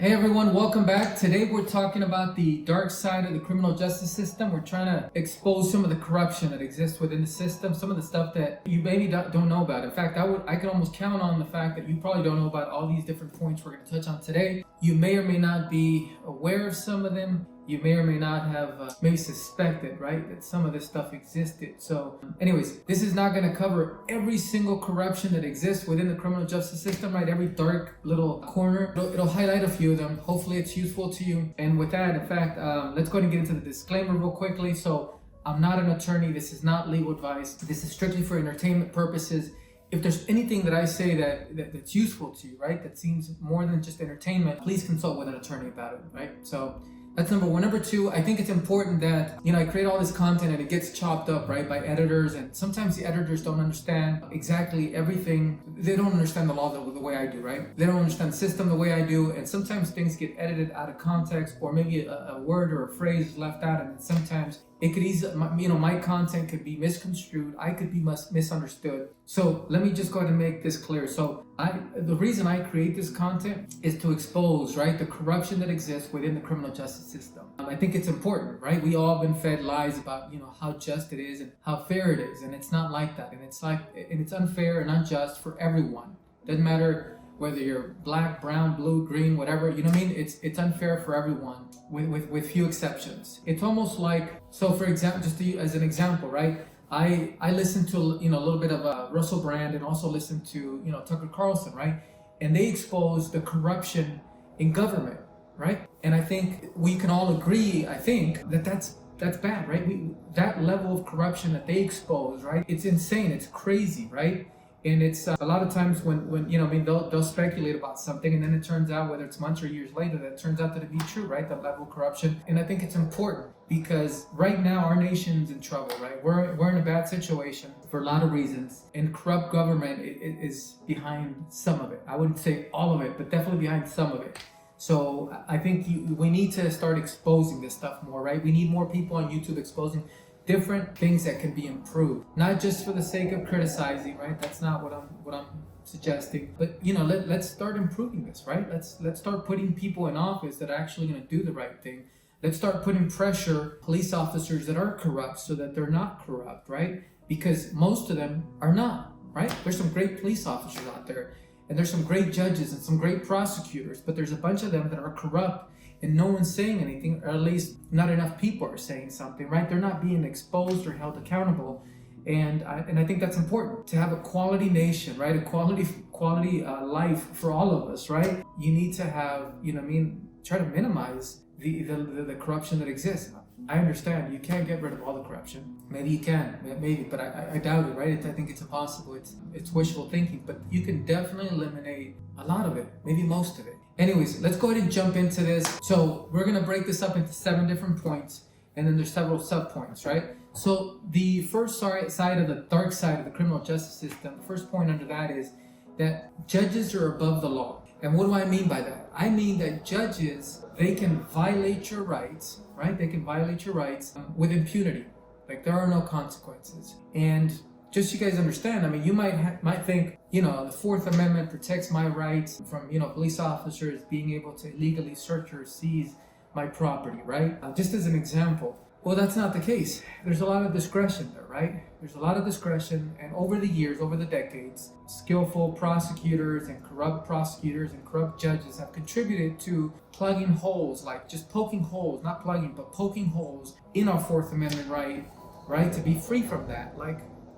Hey everyone, welcome back. Today we're talking about the dark side of the criminal justice system. We're trying to expose some of the corruption that exists within the system, some of the stuff that you maybe don't know about. In fact, I could almost count on the fact that you probably don't know about all these different points we're going to touch on today. You may or may not be aware of some of them. You may or may not have maybe suspected, right, that some of this stuff existed. So anyways, this is not going to cover every single corruption that exists within the criminal justice system, right? Every dark little corner. It'll highlight a few of them. Hopefully it's useful to you. And with that, in fact, let's go ahead and get into the disclaimer real quickly. So I'm not an attorney. This is not legal advice. This is strictly for entertainment purposes. If there's anything that I say that's useful to you, right, that seems more than just entertainment, please consult with an attorney about it, right? So that's number one. Number two, I think it's important that, I create all this content and it gets chopped up, right, by editors. And sometimes the editors don't understand exactly everything. They don't understand the law the way I do, right? They don't understand the system the way I do. And sometimes things get edited out of context, or maybe a word or a phrase is left out. And sometimes it could easily, my content could be misconstrued. I could be misunderstood. So let me just go ahead and make this clear. So the reason I create this content is to expose, right, the corruption that exists within the criminal justice system. I think it's important, right? We all have been fed lies about, how just it is and how fair it is. And it's not like that. And it's unfair and unjust for everyone. Doesn't matter whether you're black, brown, blue, green, whatever, it's unfair for everyone with few exceptions. It's almost like, so for example, just to use as an example, right? I listen to, a little bit of Russell Brand, and also listen to, Tucker Carlson, right? And they expose the corruption in government, right? And I think we can all agree, that's bad, right? That level of corruption that they expose, right? It's insane, it's crazy, right? And it's a lot of times when they'll speculate about something, and then it turns out, whether it's months or years later, that it turns out to be true, right? That level of corruption. And I think it's important because right now our nation's in trouble, right? We're in a bad situation for a lot of reasons, and corrupt government is behind some of it. I wouldn't say all of it, but definitely behind some of it. So I think we need to start exposing this stuff more, right? We need more people on YouTube exposing different things that can be improved, not just for the sake of criticizing, right? That's not what I'm suggesting. But let's start improving this, right? Let's start putting people in office that are actually going to do the right thing. Let's start putting pressure police officers that are corrupt so that they're not corrupt, right? Because most of them are not, right? There's some great police officers out there, and there's some great judges and some great prosecutors, but there's a bunch of them that are corrupt, and no one's saying anything, or at least not enough people are saying something, right? They're not being exposed or held accountable. And I think that's important to have a quality nation, right? A quality life for all of us, right? You need to have, try to minimize the corruption that exists. I understand you can't get rid of all the corruption. Maybe you can, maybe, but I doubt it, right? I think it's impossible. It's wishful thinking, but you can definitely eliminate a lot of it, maybe most of it. Anyways, let's go ahead and jump into this. So we're gonna break this up into 7 different points, and then there's several sub-points, right? So the first side of the dark side of the criminal justice system, the first point under that is that judges are above the law. And what do I mean by that? I mean that judges, they can violate your rights, right? They can violate your rights with impunity. Like, there are no consequences. And just so you guys understand, you might think, the Fourth Amendment protects my rights from, police officers being able to illegally search or seize my property, right? Just as an example. Well, that's not the case. There's a lot of discretion there, right? There's a lot of discretion, and over the years, over the decades, skillful prosecutors and corrupt judges have contributed to plugging holes, like just poking holes, not plugging, but poking holes in our Fourth Amendment right, to be free from that.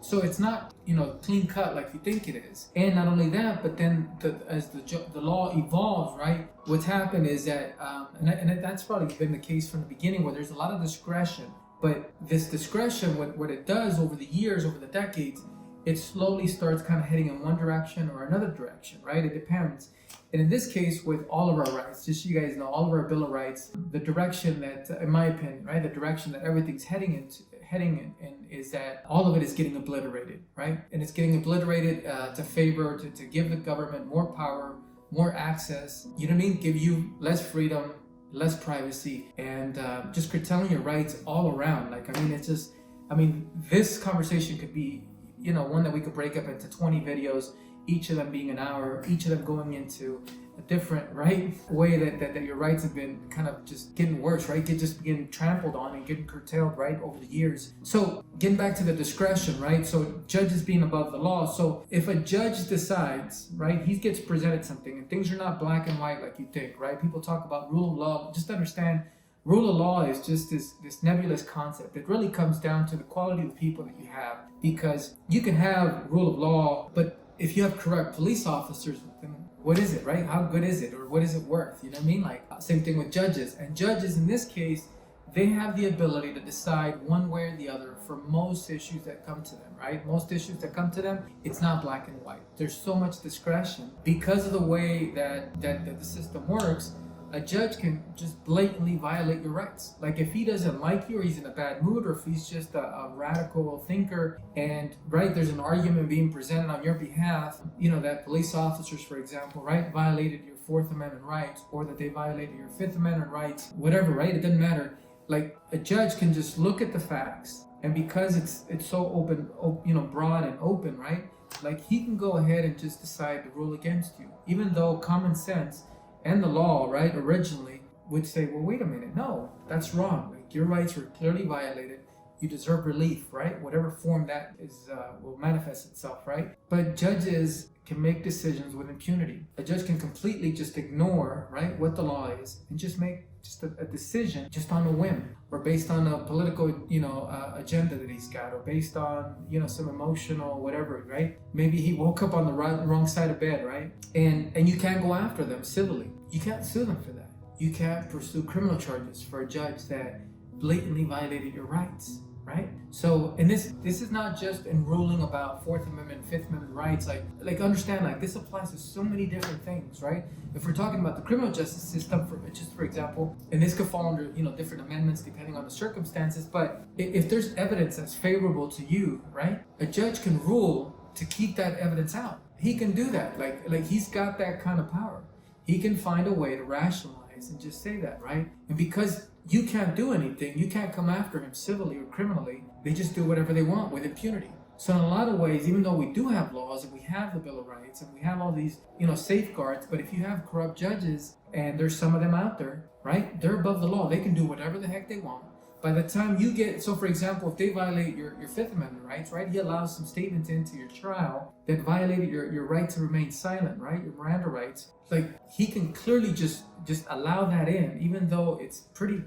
So it's not, clean cut like you think it is. And not only that, but then as the law evolves, right, what's happened is that, and that's probably been the case from the beginning, where there's a lot of discretion. But this discretion, what it does over the years, over the decades, it slowly starts kind of heading in one direction or another direction, right? It depends. And in this case, with all of our rights, just so you guys know, all of our Bill of Rights, the direction that, in my opinion, right, the direction that everything's heading in is that all of it is getting obliterated, right? And it's getting obliterated to give the government more power more access, you know what I mean? Give you less freedom, less privacy, and just curtailing your rights all around. Like, I mean, it's just, I mean, this conversation could be, you know, one that we could break up into 20 videos, each of them being an hour, each of them going into a different, right, way that your rights have been kind of just getting worse, right? Just getting trampled on and getting curtailed, right, over the years. So getting back to the discretion, right? So judges being above the law. So if a judge decides, right, he gets presented something and things are not black and white like you think, right? People talk about rule of law. Just understand, rule of law is just this nebulous concept. It really comes down to the quality of the people that you have, because you can have rule of law, but if you have corrupt police officers, then what is it, right? How good is it, or what is it worth? You know what I mean? Like, same thing with judges. And judges in this case, they have the ability to decide one way or the other for most issues that come to them, right? Most issues that come to them, it's not black and white. There's so much discretion because of the way that the system works. A judge can just blatantly violate your rights. Like, if he doesn't like you, or he's in a bad mood, or if he's just a radical thinker, and right, there's an argument being presented on your behalf, you know, that police officers, for example, right, violated your Fourth Amendment rights, or that they violated your Fifth Amendment rights, whatever, right? It doesn't matter. Like, a judge can just look at the facts, and because it's so open, you know, broad and open, right? Like, he can go ahead and just decide to rule against you, even though common sense and the law, right, originally would say, well, wait a minute, no, that's wrong. Like, your rights were clearly violated. You deserve relief, right? Whatever form that is will manifest itself, right? But judges can make decisions with impunity. A judge can completely just ignore, right, what the law is, and just make just a decision just on a whim, or based on a political, you know, agenda that he's got, or based on, you know, some emotional whatever, right? Maybe he woke up on the wrong side of bed, right? And you can't go after them civilly. You can't sue them for that. You can't pursue criminal charges for a judge that blatantly violated your rights, right? So, and this is not just in ruling about Fourth Amendment, Fifth Amendment rights. Like understand, like, this applies to so many different things, right? If we're talking about the criminal justice system, for example, and this could fall under, you know, different amendments depending on the circumstances. But if there's evidence that's favorable to you, right, a judge can rule to keep that evidence out. He can do that. Like he's got that kind of power. He can find a way to rationalize and just say that, right? And because you can't do anything, you can't come after him civilly or criminally, they just do whatever they want with impunity. So in a lot of ways, even though we do have laws and we have the Bill of Rights and we have all these, you know, safeguards, but if you have corrupt judges, and there's some of them out there, right, they're above the law. They can do whatever the heck they want. By the time you get, so for example, if they violate your Fifth Amendment rights, right, he allows some statements into your trial that violated your right to remain silent, right, your Miranda rights. Like, he can clearly just allow that in, even though it's pretty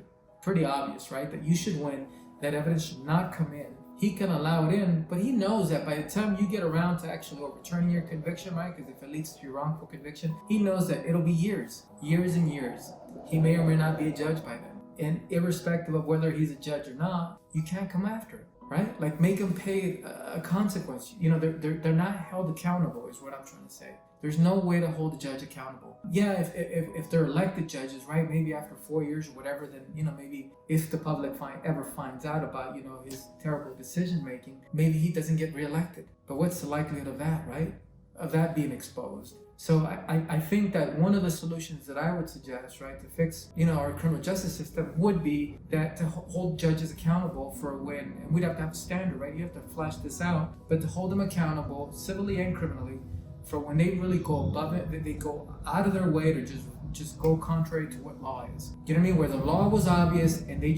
obvious, right, that you should win, that evidence should not come in. He can allow it in, but he knows that by the time you get around to actually overturning your conviction, right, because if it leads to your wrongful conviction, he knows that it'll be years and years. He may or may not be a judge by then. And irrespective of whether he's a judge or not, you can't come after him, right? Like, make him pay a consequence. You know, they're not held accountable, is what I'm trying to say. There's no way to hold a judge accountable. Yeah, if they're elected judges, right, maybe after 4 years or whatever, then, you know, maybe if the public ever finds out about, you know, his terrible decision making, maybe he doesn't get reelected. But what's the likelihood of that, right? Of that being exposed? So I think that one of the solutions that I would suggest, right, to fix, you know, our criminal justice system would be that to hold judges accountable for when, and we'd have to have a standard, right? You have to flesh this out, but to hold them accountable civilly and criminally for when they really go above it, that they go out of their way to just go contrary to what law is. You know what I mean? Where the law was obvious and they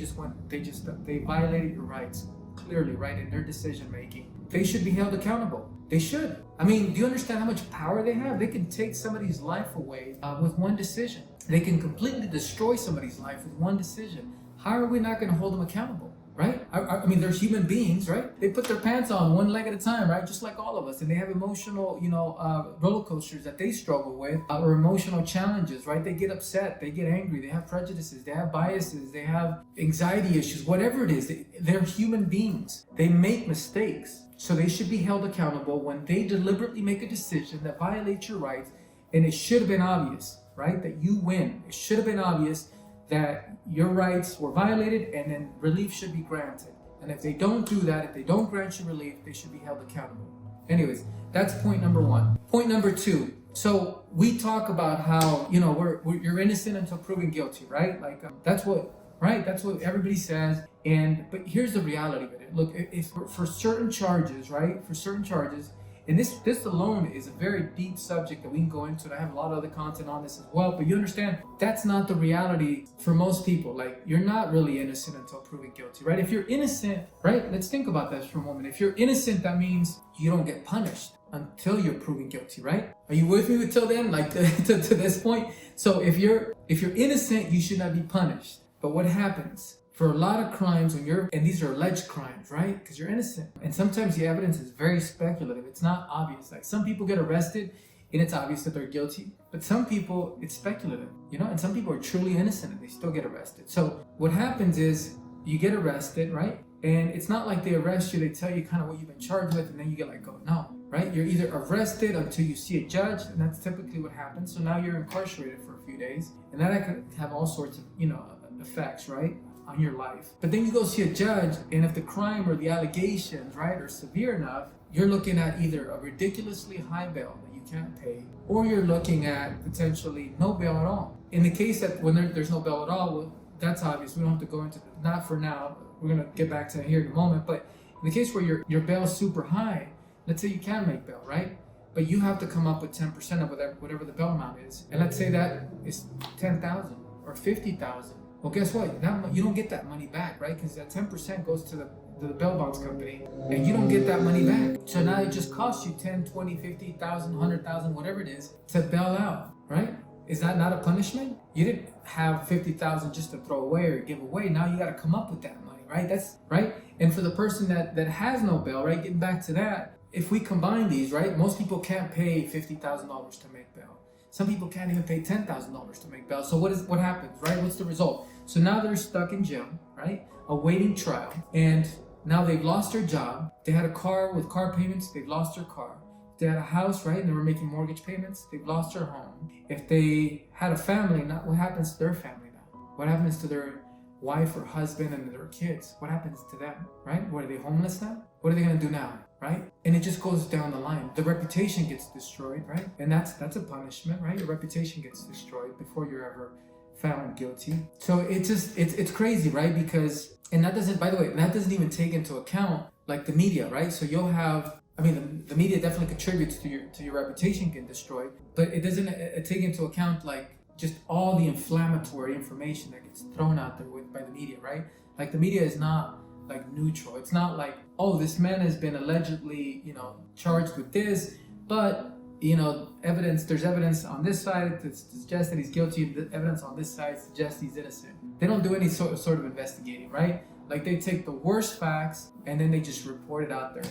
violated your rights clearly, right, in their decision making. They should be held accountable. They should. I mean, do you understand how much power they have? They can take somebody's life away with one decision. They can completely destroy somebody's life with one decision. How are we not going to hold them accountable, right? I mean, they're human beings, right? They put their pants on one leg at a time, right? Just like all of us. And they have emotional, you know, roller coasters that they struggle with, or emotional challenges, right? They get upset, they get angry, they have prejudices, they have biases, they have anxiety issues, whatever it is. They're human beings. They make mistakes. So they should be held accountable when they deliberately make a decision that violates your rights, and it should have been obvious, right, that you win. It should have been obvious that your rights were violated, and then relief should be granted. And if they don't do that, if they don't grant you relief, they should be held accountable. Anyways, that's point number one. Point number two, So we talk about how, you know, you're innocent until proven guilty, right? Like that's what, right? That's what everybody says. And but here's the reality of it. Look, if for certain charges, right? For certain charges, and this alone is a very deep subject that we can go into. And I have a lot of other content on this as well. But you understand that's not the reality for most people. Like you're not really innocent until proven guilty, right? If you're innocent, right? Let's think about this for a moment. If you're innocent, that means you don't get punished until you're proven guilty, right? Are you with me until then? Like to this point? So if you're innocent, you should not be punished. But what happens? For a lot of crimes, and these are alleged crimes, right? Because you're innocent. And sometimes the evidence is very speculative. It's not obvious. Like some people get arrested and it's obvious that they're guilty. But some people, it's speculative, you know? And some people are truly innocent and they still get arrested. So what happens is you get arrested, right? And it's not like they arrest you, they tell you kind of what you've been charged with, and then you get let go. No, right? You're either arrested until you see a judge, and that's typically what happens. So now you're incarcerated for a few days, and that could have all sorts of, you know, effects, right, on your life. But then you go see a judge, and if the crime or the allegations, right, are severe enough, you're looking at either a ridiculously high bail that you can't pay, or you're looking at potentially no bail at all. In the case that when there's no bail at all, well, that's obvious. We don't have to go into not for now. We're gonna get back to that here in a moment. But in the case where your bail is super high, let's say you can make bail, right? But you have to come up with 10% of whatever the bail amount is. And let's say that is $10,000 or $50,000. Well, guess what? You don't get that money back, right? Because that 10% goes to the bail bonds company, and you don't get that money back. So now it just costs you 10, 20, 50,000, 100,000, whatever it is, to bail out, right? Is that not a punishment? You didn't have 50,000 just to throw away or give away. Now you got to come up with that money, right? That's right. And for the person that has no bail, right? Getting back to that, if we combine these, right? Most people can't pay $50,000 to make bail. Some people can't even pay $10,000 to make bail. So what happens, right? What's the result? So now they're stuck in jail, right? Awaiting trial, and now they've lost their job. They had a car with car payments. They've lost their car. They had a house, right? And they were making mortgage payments. They've lost their home. If they had a family, now what happens to their family now? What happens to their wife or husband and their kids? What happens to them, right? What, are they homeless now? What are they gonna do now, right? And it just goes down the line. The reputation gets destroyed, right? And that's a punishment, right? Your reputation gets destroyed before you're ever found guilty. So it's crazy, right? Because, and that doesn't, by the way, that doesn't even take into account like the media, right? So you'll have, I mean, the media definitely contributes to your reputation getting destroyed, but it doesn't take into account like just all the inflammatory information that gets thrown out there by the media, right? Like the media is not like neutral. It's not like, oh, this man has been allegedly, you know, charged with this, but you know, there's evidence on this side to suggest that he's guilty. The evidence on this side suggests he's innocent. They don't do any sort of investigating, right? Like they take the worst facts and then they just report it out there,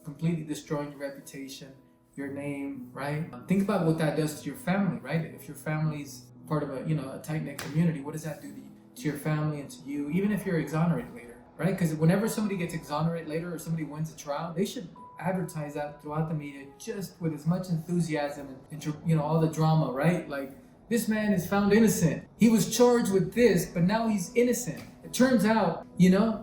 completely destroying your reputation, your name, right? Think about what that does to your family, right? If your family's part of a tight-knit community, what does that do to your family and to you, even if you're exonerated later, right? Because whenever somebody gets exonerated later or somebody wins a trial, they should advertise that throughout the media just with as much enthusiasm and all the drama, right? Like, this man is found innocent. He was charged with this, but now he's innocent. It turns out,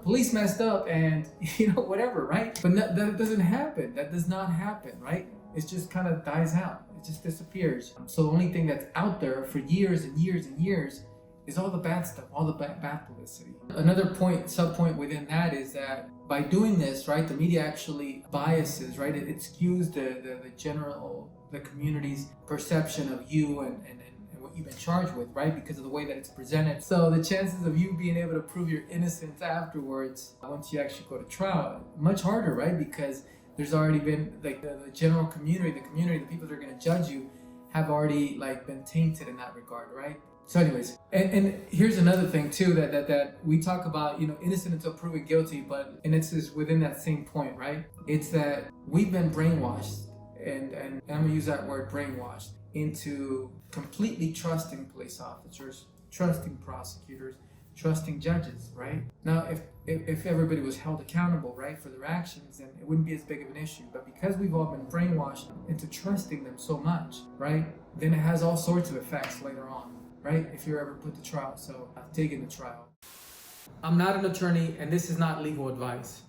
police messed up and, whatever, right? But that doesn't happen. That does not happen, right? It just kind of dies out. It just disappears. So the only thing that's out there for years and years and years is all the bad stuff, all the bad publicity. Another sub-point within that is that by doing this, right, the media actually biases, right? It skews the community's perception of you and what you've been charged with, right? Because of the way that it's presented. So the chances of you being able to prove your innocence afterwards, once you actually go to trial, much harder, right? Because there's already been like the general community, the people that are going to judge you have already like been tainted in that regard, right? So anyways, and here's another thing too that we talk about, innocent until proven guilty, and it's just within that same point, right? It's that we've been brainwashed, and I'm gonna use that word, brainwashed, into completely trusting police officers, trusting prosecutors, trusting judges, right? Now, if everybody was held accountable, right, for their actions, then it wouldn't be as big of an issue. But because we've all been brainwashed into trusting them so much, right, then it has all sorts of effects later on, right, if you're ever put to trial. So I've taken the trial. I'm not an attorney, and this is not legal advice.